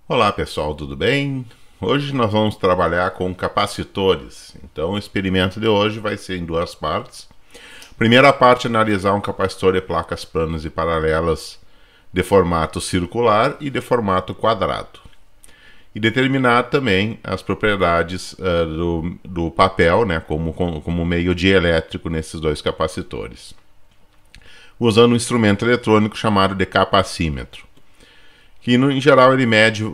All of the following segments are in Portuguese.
Olá pessoal, tudo bem? Hoje nós vamos trabalhar com capacitores. Então o experimento de hoje vai ser em duas partes. Primeira parte, analisar um capacitor de placas planas e paralelas de formato circular e de formato quadrado. E determinar também as propriedades do papel, né, como meio dielétrico nesses dois capacitores, usando um instrumento eletrônico chamado de capacímetro, que em geral ele mede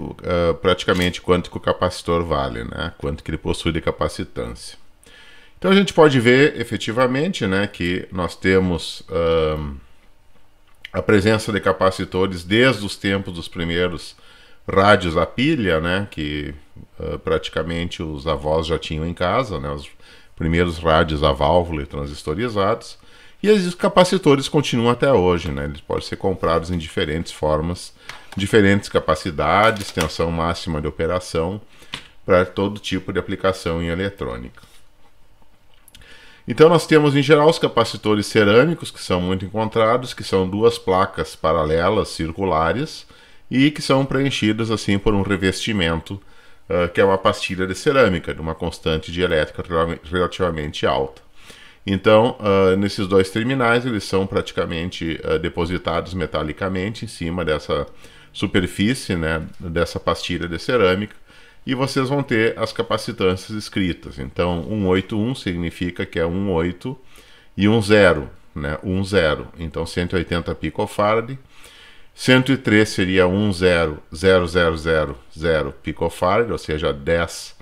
praticamente quanto que o capacitor vale, né? Quanto que ele possui de capacitância. Então a gente pode ver efetivamente, né, que nós temos a presença de capacitores desde os tempos dos primeiros rádios a pilha, né, que praticamente os avós já tinham em casa, né, os primeiros rádios a válvula e transistorizados. E os capacitores continuam até hoje, né? Eles podem ser comprados em diferentes formas, diferentes capacidades, tensão máxima de operação, para todo tipo de aplicação em eletrônica. Então nós temos em geral os capacitores cerâmicos, que são muito encontrados, que são duas placas paralelas circulares e que são preenchidas assim por um revestimento, que é uma pastilha de cerâmica, de uma constante dielétrica relativamente alta. Então, nesses dois terminais, eles são praticamente depositados metalicamente em cima dessa superfície, né, dessa pastilha de cerâmica, e vocês vão ter as capacitâncias escritas. Então, 181 significa que é 1,8 e 1,0, né, 1,0. Então, 180 picofarad. 103 seria 1,00000 picofarad, ou seja, 10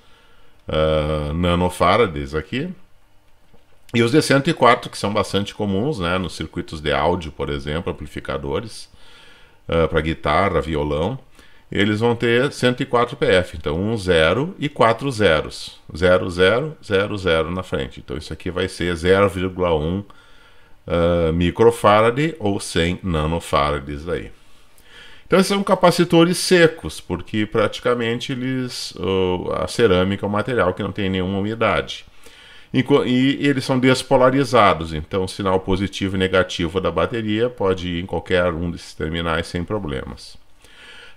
nanofarads aqui. E os de 104, que são bastante comuns, né, nos circuitos de áudio, por exemplo, amplificadores, para guitarra, violão, eles vão ter 104 PF. Então, 1 0 e 4 zeros. 0, 0, 0, 0 na frente. Então, isso aqui vai ser 0,1 microfarad ou 100 nanofarads aí. Então, esses são capacitores secos, porque praticamente a cerâmica é um material que não tem nenhuma umidade. E eles são despolarizados, então o sinal positivo e negativo da bateria pode ir em qualquer um desses terminais sem problemas.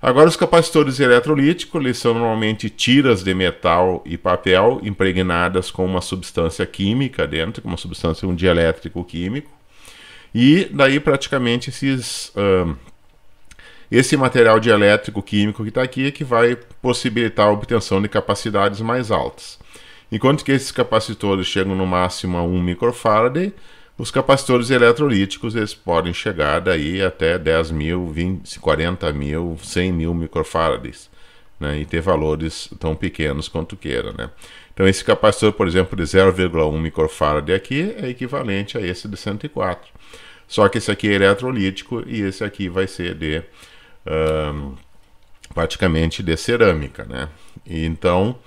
Agora, os capacitores eletrolíticos, eles são normalmente tiras de metal e papel impregnadas com uma substância química dentro, uma substância, um dielétrico químico, e daí praticamente esse material dielétrico químico que está aqui é que vai possibilitar a obtenção de capacidades mais altas. Enquanto que esses capacitores chegam no máximo a 1 microfarad, os capacitores eletrolíticos eles podem chegar daí até 10 mil, 20, 40 mil, 100 mil microfarads, né, e ter valores tão pequenos quanto queira, né. Então esse capacitor, por exemplo, de 0,1 microfarad aqui é equivalente a esse de 104. Só que esse aqui é eletrolítico e esse aqui vai ser de praticamente de cerâmica, né. E então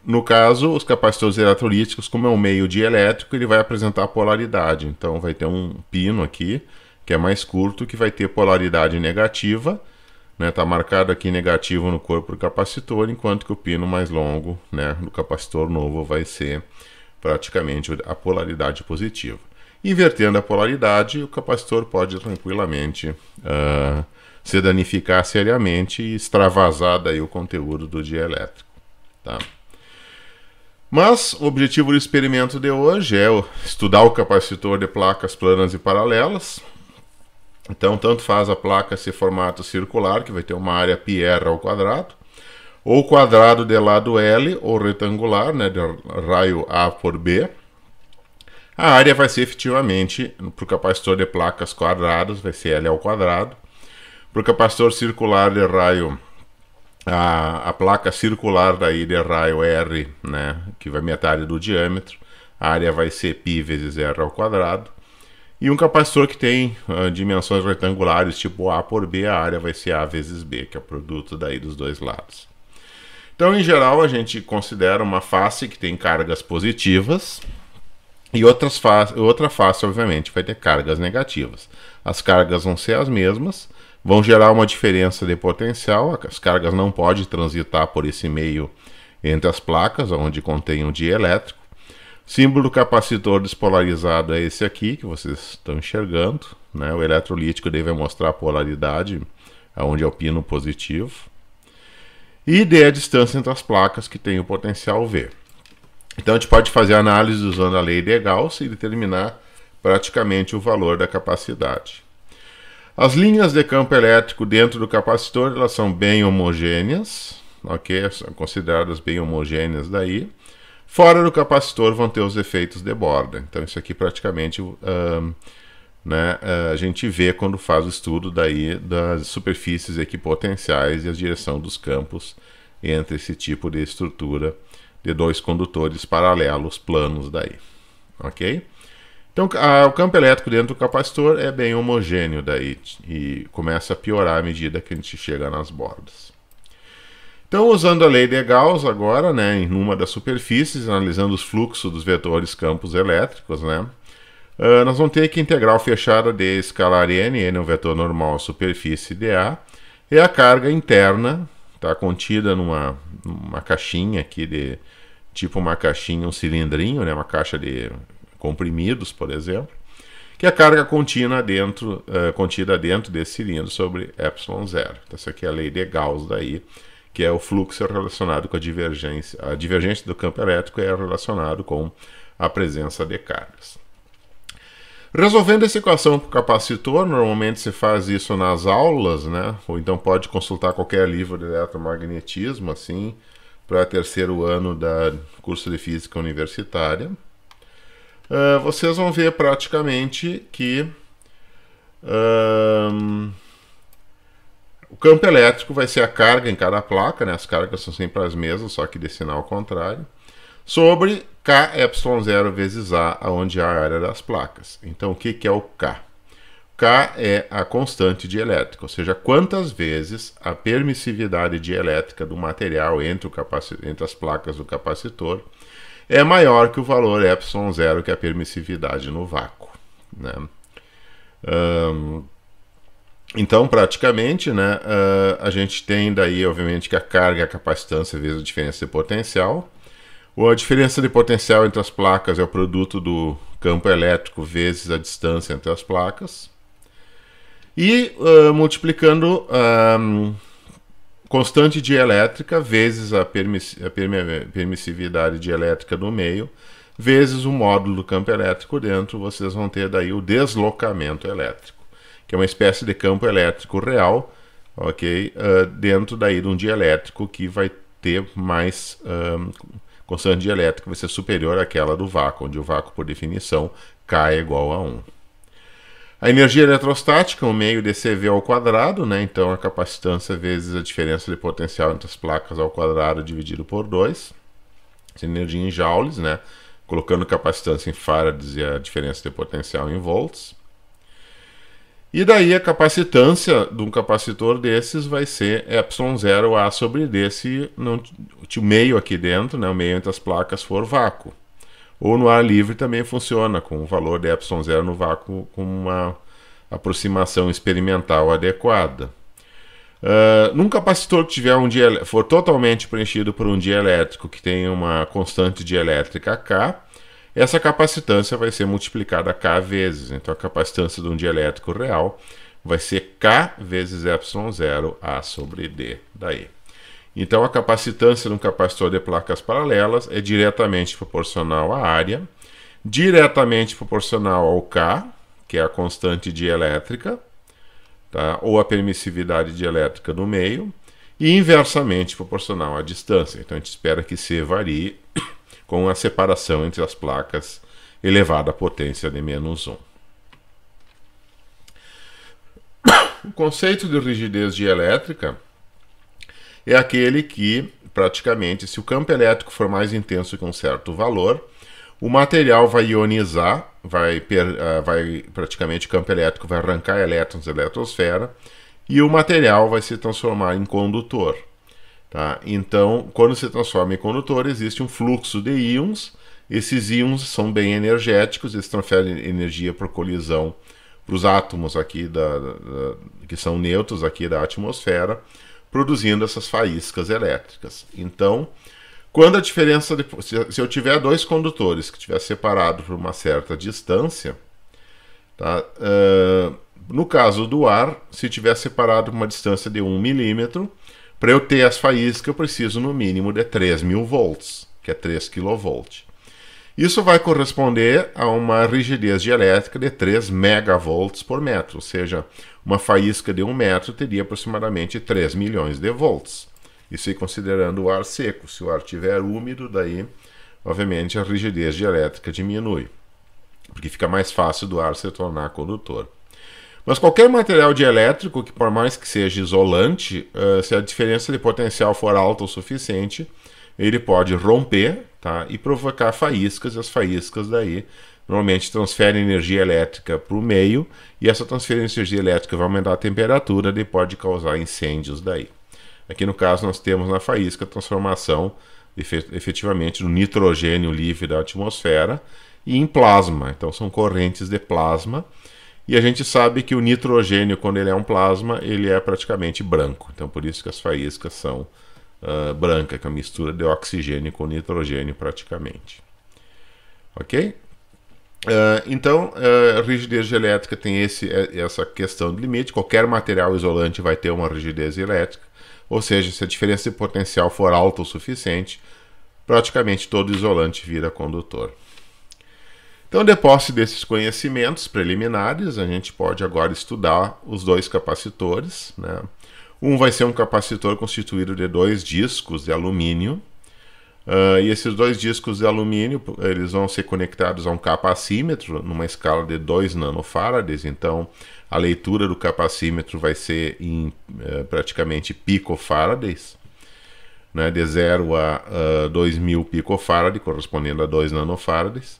no caso, os capacitores eletrolíticos, como é um meio dielétrico, ele vai apresentar polaridade. Então vai ter um pino aqui, que é mais curto, que vai ter polaridade negativa, né? Tá marcado aqui negativo no corpo do capacitor, enquanto que o pino mais longo, né, do capacitor novo vai ser praticamente a polaridade positiva. Invertendo a polaridade, o capacitor pode tranquilamente se danificar seriamente e extravasar daí o conteúdo do dielétrico, tá? Mas o objetivo do experimento de hoje é estudar o capacitor de placas planas e paralelas. Então, tanto faz a placa ser formato circular, que vai ter uma área πr ao quadrado, ou quadrado de lado L, ou retangular, né, de raio A por B. A área vai ser efetivamente, para o capacitor de placas quadradas, vai ser L ao quadrado. Para o capacitor circular de raio a placa circular daí de raio R, né, que vai metade do diâmetro, a área vai ser π vezes r ao quadrado. E um capacitor que tem dimensões retangulares, tipo A por B, a área vai ser A vezes B, que é o produto daí dos dois lados. Então, em geral, a gente considera uma face que tem cargas positivas e outra face, obviamente, vai ter cargas negativas. As cargas vão ser as mesmas, vão gerar uma diferença de potencial, as cargas não podem transitar por esse meio entre as placas, onde contém um dielétrico. Símbolo do capacitor despolarizado é esse aqui, que vocês estão enxergando, né? O eletrolítico deve mostrar a polaridade onde é o pino positivo, e D a distância entre as placas que tem o potencial V. Então a gente pode fazer análise usando a lei de Gauss e determinar praticamente o valor da capacidade. As linhas de campo elétrico dentro do capacitor, elas são bem homogêneas, ok? São consideradas bem homogêneas daí. Fora do capacitor vão ter os efeitos de borda. Então isso aqui praticamente a gente vê quando faz o estudo daí das superfícies equipotenciais e a direção dos campos entre esse tipo de estrutura de dois condutores paralelos planos daí, ok? Então o campo elétrico dentro do capacitor é bem homogêneo daí e começa a piorar à medida que a gente chega nas bordas. Então, usando a lei de Gauss agora, né, em uma das superfícies, analisando os fluxos dos vetores campos elétricos, né, nós vamos ter que integral fechada de escalar n é um vetor normal à superfície dA, e a carga interna está contida numa caixinha aqui de tipo uma caixinha, um cilindrinho, né, uma caixa de comprimidos, por exemplo, que é a carga contida dentro desse cilindro sobre ε0. Então, essa aqui é a lei de Gauss daí, que é o fluxo relacionado com a divergência. A divergência do campo elétrico é relacionado com a presença de cargas. Resolvendo essa equação para o capacitor, normalmente se faz isso nas aulas, né? Ou então pode consultar qualquer livro de eletromagnetismo, assim, para terceiro ano da curso de física universitária. Vocês vão ver praticamente que o campo elétrico vai ser a carga em cada placa, né? As cargas são sempre as mesmas, só que de sinal contrário, sobre Kε0 vezes A, onde é a área das placas. Então, o que é o K? K é a constante dielétrica, ou seja, quantas vezes a permissividade dielétrica do material entre as placas do capacitor é maior que o valor ε0, que é a permissividade no vácuo, né? Então, praticamente, né, a gente tem daí, obviamente, que a carga é a capacitância vezes a diferença de potencial. A diferença de potencial entre as placas é o produto do campo elétrico vezes a distância entre as placas. E multiplicando constante dielétrica vezes a permissividade dielétrica do meio, vezes o módulo do campo elétrico dentro, vocês vão ter daí o deslocamento elétrico, que é uma espécie de campo elétrico real, ok? Dentro daí de um dielétrico que vai ter mais constante dielétrica, vai ser superior àquela do vácuo, onde o vácuo, por definição, K é igual a 1. A energia eletrostática, o meio de CV ao quadrado, né? Então a capacitância vezes a diferença de potencial entre as placas ao quadrado dividido por 2. Essa energia em joules, né? Colocando capacitância em farads e a diferença de potencial em volts. E daí a capacitância de um capacitor desses vai ser ε0A sobre D se o meio aqui dentro, né? O meio entre as placas for vácuo. Ou no ar livre também funciona com o valor de ε0 no vácuo com uma aproximação experimental adequada. Num capacitor que tiver for totalmente preenchido por um dielétrico que tem uma constante dielétrica K, essa capacitância vai ser multiplicada K vezes. Então a capacitância de um dielétrico real vai ser K vezes ε0 A sobre D daí. Então, a capacitância de um capacitor de placas paralelas é diretamente proporcional à área, diretamente proporcional ao K, que é a constante dielétrica, tá? Ou a permissividade dielétrica do meio, e inversamente proporcional à distância. Então, a gente espera que C varie com a separação entre as placas elevada à potência de menos 1. O conceito de rigidez dielétrica é aquele que, praticamente, se o campo elétrico for mais intenso que um certo valor, o material vai ionizar, praticamente o campo elétrico vai arrancar elétrons da eletrosfera e o material vai se transformar em condutor. Tá? Então, quando se transforma em condutor, existe um fluxo de íons. Esses íons são bem energéticos, eles transferem energia por colisão para os átomos aqui que são neutros aqui da atmosfera, produzindo essas faíscas elétricas. Então, quando a diferença se eu tiver dois condutores que estiver separados por uma certa distância, tá, No caso do ar, se tiver separado uma distância de 1 milímetro, para eu ter as faíscas eu preciso no mínimo de 3.000 volts, que é 3 kV. Isso vai corresponder a uma rigidez dielétrica de 3 megavolts por metro, ou seja, uma faísca de 1 metro teria aproximadamente 3 milhões de volts. Isso aí considerando o ar seco. Se o ar estiver úmido, daí, obviamente, a rigidez dielétrica diminui, porque fica mais fácil do ar se tornar condutor. Mas qualquer material dielétrico, que por mais que seja isolante, se a diferença de potencial for alta o suficiente, ele pode romper, tá, e provocar faíscas, e as faíscas daí normalmente transferem energia elétrica para o meio, e essa transferência de energia elétrica vai aumentar a temperatura e pode causar incêndios daí. Aqui no caso nós temos na faísca a transformação efetivamente do nitrogênio livre da atmosfera e em plasma, então são correntes de plasma. E a gente sabe que o nitrogênio, quando ele é um plasma, ele é praticamente branco. Então, por isso que as faíscas são brancas, que é a mistura de oxigênio com nitrogênio praticamente. Ok? Então, a rigidez dielétrica tem essa questão de limite. Qualquer material isolante vai ter uma rigidez elétrica. Ou seja, se a diferença de potencial for alta o suficiente, praticamente todo isolante vira condutor. Então, depois desses conhecimentos preliminares, a gente pode agora estudar os dois capacitores, né? Um vai ser um capacitor constituído de 2 discos de alumínio, e esses 2 discos de alumínio eles vão ser conectados a um capacímetro numa escala de 2 nanofarads. Então, a leitura do capacímetro vai ser em praticamente picofarads, né? De 0 a 2.000 picofarad, correspondendo a 2 nanofarads.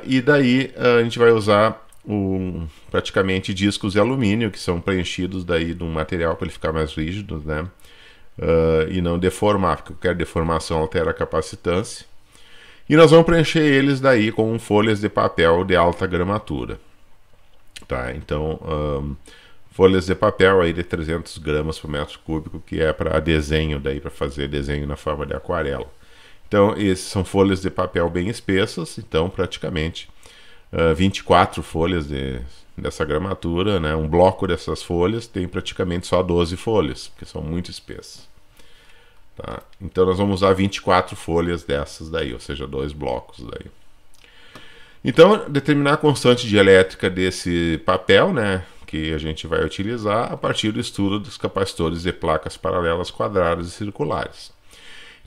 E daí a gente vai usar praticamente discos de alumínio que são preenchidos daí de um material para ele ficar mais rígido, né? E não deformar, porque qualquer deformação altera a capacitância. E nós vamos preencher eles daí com folhas de papel de alta gramatura, tá? Então, folhas de papel aí de 300 gramas por metro cúbico, que é para desenho daí, para fazer desenho na forma de aquarela. Então, essas são folhas de papel bem espessas, então praticamente 24 folhas dessa gramatura, né? Um bloco dessas folhas tem praticamente só 12 folhas, porque são muito espessas. Tá? Então nós vamos usar 24 folhas dessas daí, ou seja, 2 blocos daí. Então, determinar a constante dielétrica desse papel, né, que a gente vai utilizar a partir do estudo dos capacitores de placas paralelas quadradas e circulares.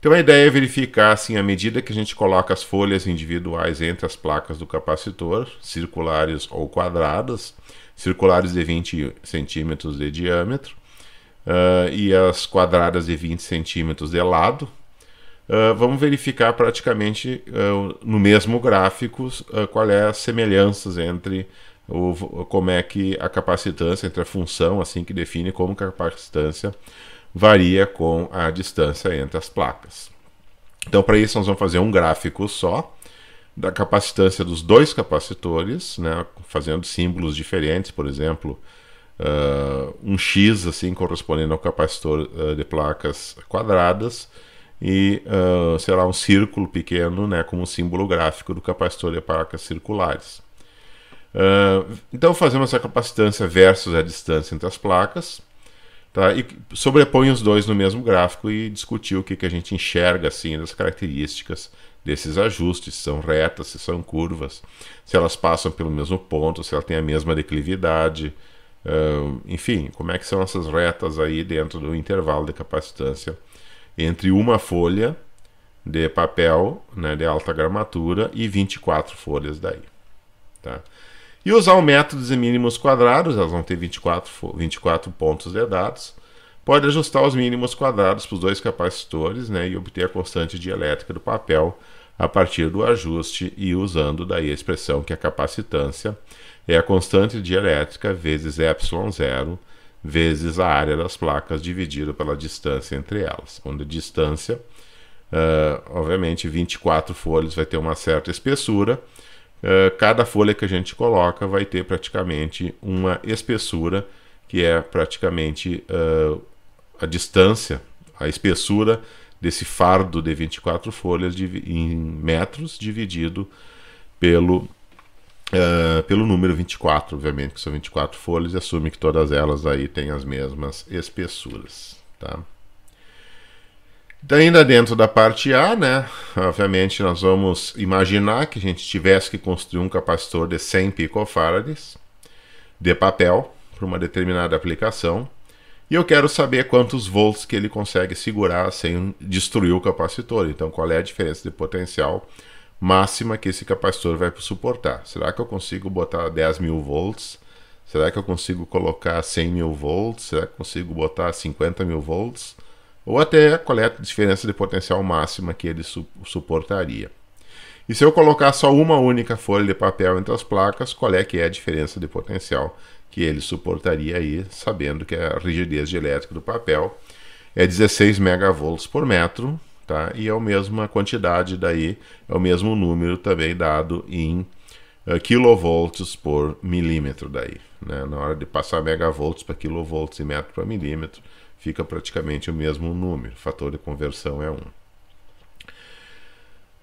Então a ideia é verificar assim, à medida que a gente coloca as folhas individuais entre as placas do capacitor, circulares ou quadradas, circulares de 20 centímetros de diâmetro e as quadradas de 20 centímetros de lado, vamos verificar praticamente no mesmo gráfico qual é as semelhanças entre como é que a capacitância, entre a função assim que define como que a capacitância varia com a distância entre as placas. Então, para isso, nós vamos fazer um gráfico só da capacitância dos 2 capacitores, né, fazendo símbolos diferentes, por exemplo, um X assim, correspondendo ao capacitor de placas quadradas e, sei lá, um círculo pequeno, né, como símbolo gráfico do capacitor de placas circulares. Então, fazemos a capacitância versus a distância entre as placas. Tá? E sobrepõe os dois no mesmo gráfico e discutir o que a gente enxerga assim das características desses ajustes, se são retas, se são curvas, se elas passam pelo mesmo ponto, se ela tem a mesma declividade, enfim, como é que são essas retas aí dentro do intervalo de capacitância entre uma folha de papel, né, de alta gramatura e 24 folhas daí. Tá? E usar o método de mínimos quadrados, elas vão ter 24 pontos de dados. Pode ajustar os mínimos quadrados para os 2 capacitores, né, e obter a constante dielétrica do papel a partir do ajuste e usando daí a expressão que a capacitância é a constante dielétrica vezes ε0 vezes a área das placas dividida pela distância entre elas. Onde a distância, obviamente, 24 folhas vai ter uma certa espessura. Cada folha que a gente coloca vai ter praticamente uma espessura que é praticamente a distância, a espessura desse fardo de 24 folhas em metros dividido pelo pelo número 24, obviamente, que são 24 folhas, e assume que todas elas aí têm as mesmas espessuras, tá? Ainda dentro da parte A, né, obviamente nós vamos imaginar que a gente tivesse que construir um capacitor de 100 picofarads de papel para uma determinada aplicação, e eu quero saber quantos volts que ele consegue segurar sem destruir o capacitor. Então, qual é a diferença de potencial máxima que esse capacitor vai suportar? Será que eu consigo botar 10.000 volts? Será que eu consigo colocar 100.000 volts? Será que eu consigo botar 50.000 volts? Ou até qual é a diferença de potencial máxima que ele suportaria? E se eu colocar só uma única folha de papel entre as placas, qual é que é a diferença de potencial que ele suportaria aí, sabendo que a rigidez de elétrico do papel é 16 megavolts por metro, tá? E é a mesma quantidade daí, é o mesmo número também dado em kilovolts por milímetro daí, né? Na hora de passar megavolts para kilovolts e metro para milímetro, fica praticamente o mesmo número, o fator de conversão é 1.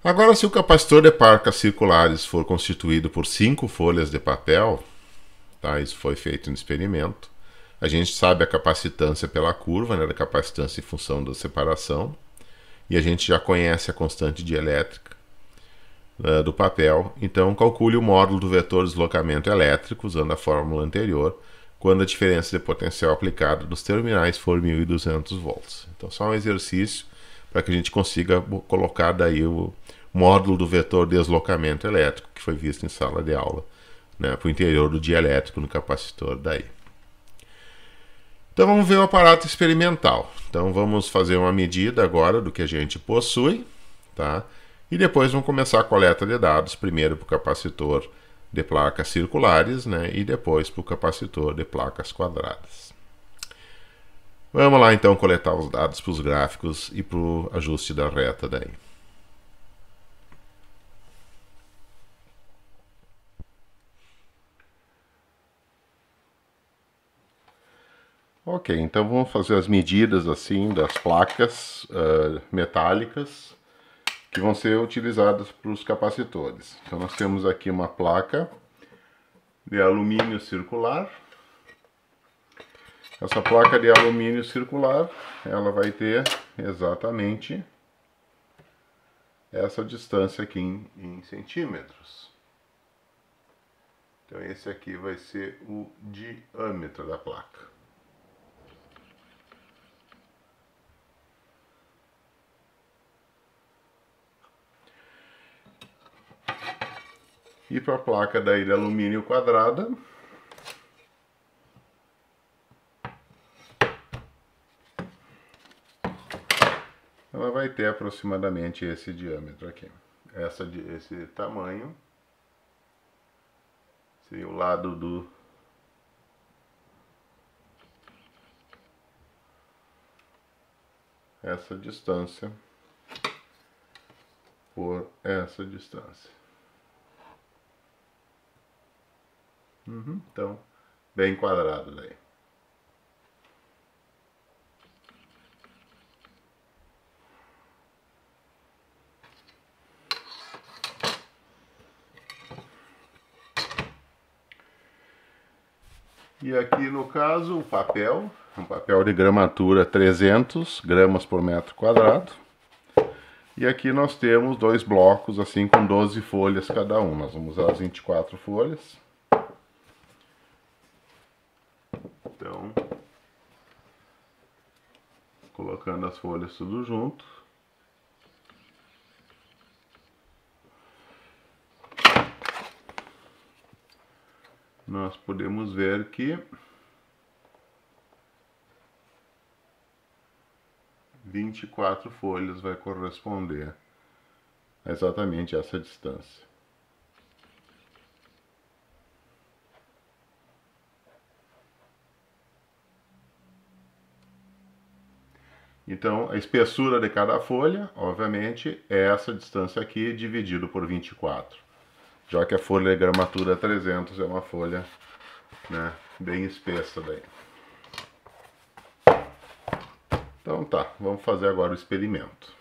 Agora, se o capacitor de placas circulares for constituído por 5 folhas de papel, tá? Isso foi feito no experimento, a gente sabe a capacitância pela curva, né, da capacitância em função da separação, e a gente já conhece a constante dielétrica do papel, então calcule o módulo do vetor de deslocamento elétrico, usando a fórmula anterior, quando a diferença de potencial aplicada nos terminais for 1.200 volts. Então, só um exercício para que a gente consiga colocar daí o módulo do vetor de deslocamento elétrico, que foi visto em sala de aula, né, para o interior do dielétrico no capacitor daí. Então vamos ver o aparato experimental. Então vamos fazer uma medida agora do que a gente possui, tá? E depois vamos começar a coleta de dados, primeiro para o capacitor de placas circulares, né, e depois para o capacitor de placas quadradas. Vamos lá então coletar os dados para os gráficos e para o ajuste da reta daí. Ok, então vamos fazer as medidas assim das placas metálicas que vão ser utilizadas para os capacitores. Então nós temos aqui uma placa de alumínio circular. Essa placa de alumínio circular, ela vai ter exatamente essa distância aqui em centímetros. Então esse aqui vai ser o diâmetro da placa. E para a placa daí de alumínio quadrada, ela vai ter aproximadamente esse diâmetro aqui. Esse tamanho seria o lado do essa distância por essa distância. Então, bem quadrado daí. E aqui no caso o papel, um papel de gramatura 300 gramas por metro quadrado. E aqui nós temos dois blocos assim com 12 folhas cada um. Nós vamos usar as 24 folhas. Então, colocando as folhas tudo junto. Nós podemos ver que 24 folhas vai corresponder a exatamente essa distância. Então, a espessura de cada folha, obviamente, é essa distância aqui dividido por 24. Já que a folha de gramatura 300 é uma folha, né, bem espessa daí. Então tá, vamos fazer agora o experimento.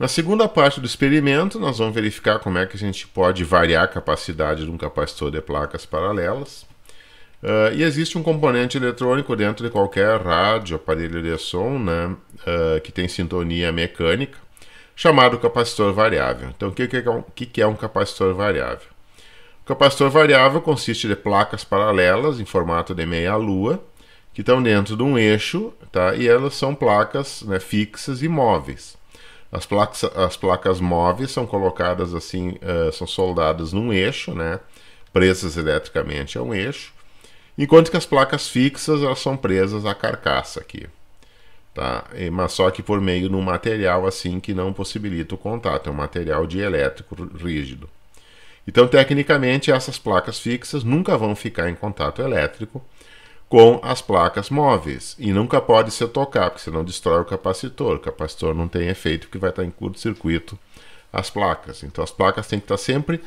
Na segunda parte do experimento, nós vamos verificar como é que a gente pode variar a capacidade de um capacitor de placas paralelas. E existe um componente eletrônico dentro de qualquer rádio, aparelho de som, né, que tem sintonia mecânica, chamado capacitor variável. Então, o que é um capacitor variável? O capacitor variável consiste de placas paralelas em formato de meia-lua, que estão dentro de um eixo, tá? E elas são placas, né, fixas e móveis. As placas móveis são colocadas assim, são soldadas num eixo, né, presas eletricamente a um eixo, enquanto que as placas fixas elas são presas à carcaça aqui, tá? Mas só que por meio de um material assim que não possibilita o contato, é um material dielétrico rígido. Então, tecnicamente, essas placas fixas nunca vão ficar em contato elétrico com as placas móveis. E nunca pode se tocar, porque senão destrói o capacitor. O capacitor não tem efeito porque vai estar em curto-circuito as placas. Então as placas têm que estar sempre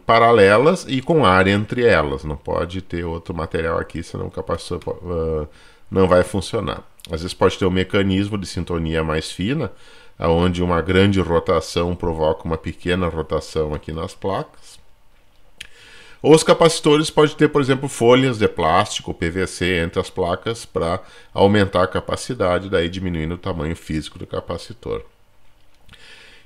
paralelas e com ar entre elas. Não pode ter outro material aqui, senão o capacitor não vai funcionar. Às vezes pode ter um mecanismo de sintonia mais fina, onde uma grande rotação provoca uma pequena rotação aqui nas placas. Ou os capacitores podem ter, por exemplo, folhas de plástico, PVC, entre as placas para aumentar a capacidade, daí diminuindo o tamanho físico do capacitor.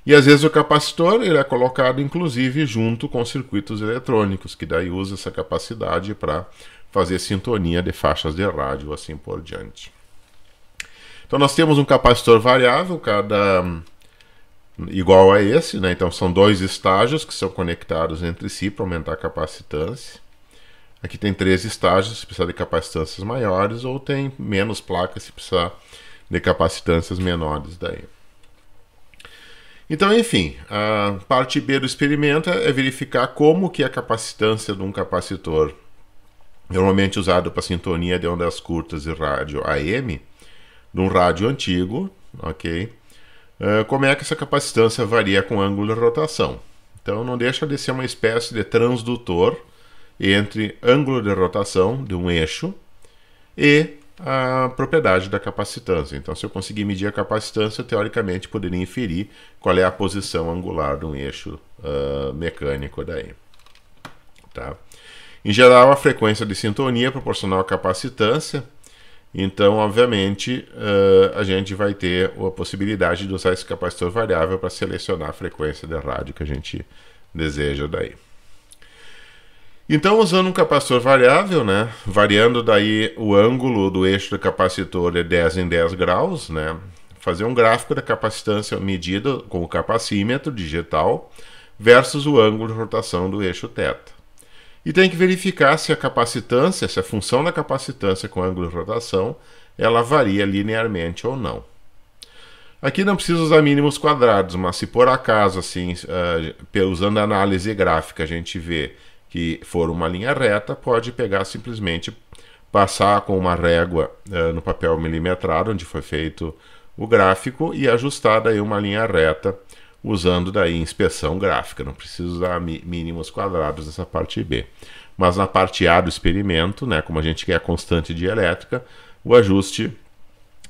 E às vezes o capacitor ele é colocado inclusive junto com circuitos eletrônicos, que daí usa essa capacidade para fazer sintonia de faixas de rádio, assim por diante. Então nós temos um capacitor variável, igual a esse, né? Então são dois estágios que são conectados entre si para aumentar a capacitância. Aqui tem 3 estágios se precisar de capacitâncias maiores, ou tem menos placas se precisar de capacitâncias menores daí. Então, enfim, a parte B do experimento é verificar como que a capacitância de um capacitor, normalmente usado para sintonia de ondas curtas e rádio AM, de um rádio antigo, ok? Como é que essa capacitância varia com o ângulo de rotação. Então não deixa de ser uma espécie de transdutor entre ângulo de rotação de um eixo e a propriedade da capacitância. Então se eu conseguir medir a capacitância, eu, teoricamente poderia inferir qual é a posição angular de um eixo mecânico daí. Tá? Em geral, a frequência de sintonia é proporcional à capacitância. Então, obviamente, a gente vai ter a possibilidade de usar esse capacitor variável para selecionar a frequência de rádio que a gente deseja daí. Então, usando um capacitor variável, né, variando daí o ângulo do eixo do capacitor de 10 em 10 graus, né, fazer um gráfico da capacitância medida com o capacímetro digital versus o ângulo de rotação do eixo θ. E tem que verificar se a capacitância, se a função da capacitância com ângulo de rotação, ela varia linearmente ou não. Aqui não precisa usar mínimos quadrados, mas se por acaso, assim, usando a análise gráfica, a gente vê que for uma linha reta, pode pegar simplesmente, passar com uma régua no papel milimetrado, onde foi feito o gráfico, e ajustar daí uma linha reta, usando daí inspeção gráfica. Não precisa usar mínimos quadrados nessa parte B. Mas na parte A do experimento, né, como a gente quer a constante dielétrica, o ajuste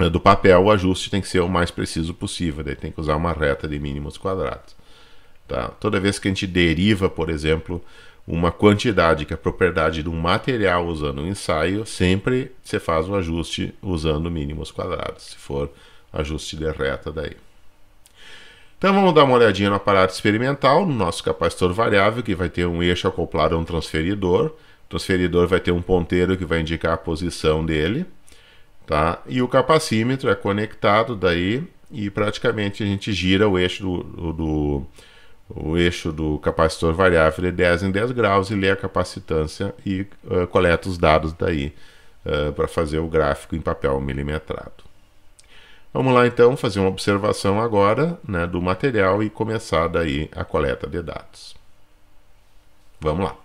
do papel, o ajuste tem que ser o mais preciso possível. Daí tem que usar uma reta de mínimos quadrados. Tá? Toda vez que a gente deriva, por exemplo, uma quantidade que é a propriedade de um material usando um ensaio, sempre você faz o ajuste usando mínimos quadrados, se for ajuste de reta daí. Então vamos dar uma olhadinha no aparato experimental, no nosso capacitor variável, que vai ter um eixo acoplado a um transferidor. O transferidor vai ter um ponteiro que vai indicar a posição dele, tá? E o capacímetro é conectado daí e praticamente a gente gira o eixo do capacitor variável de 10 em 10 graus e lê a capacitância e coleta os dados daí para fazer o gráfico em papel milimetrado. Vamos lá então fazer uma observação agora, né, do material e começar daí a coleta de dados. Vamos lá.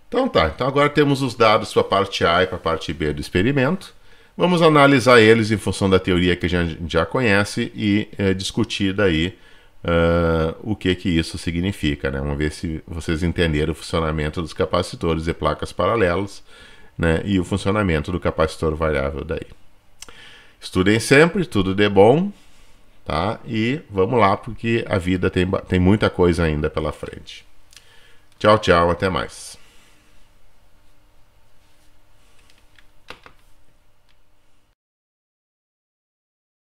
Então tá, então agora temos os dados para a parte A e para a parte B do experimento. Vamos analisar eles em função da teoria que a gente já conhece e discutir daí o que isso significa, né? Vamos ver se vocês entenderam o funcionamento dos capacitores e placas paralelas, né? E o funcionamento do capacitor variável daí. Estudem sempre, tudo de bom, tá? E vamos lá, porque a vida tem muita coisa ainda pela frente. Tchau, tchau, até mais.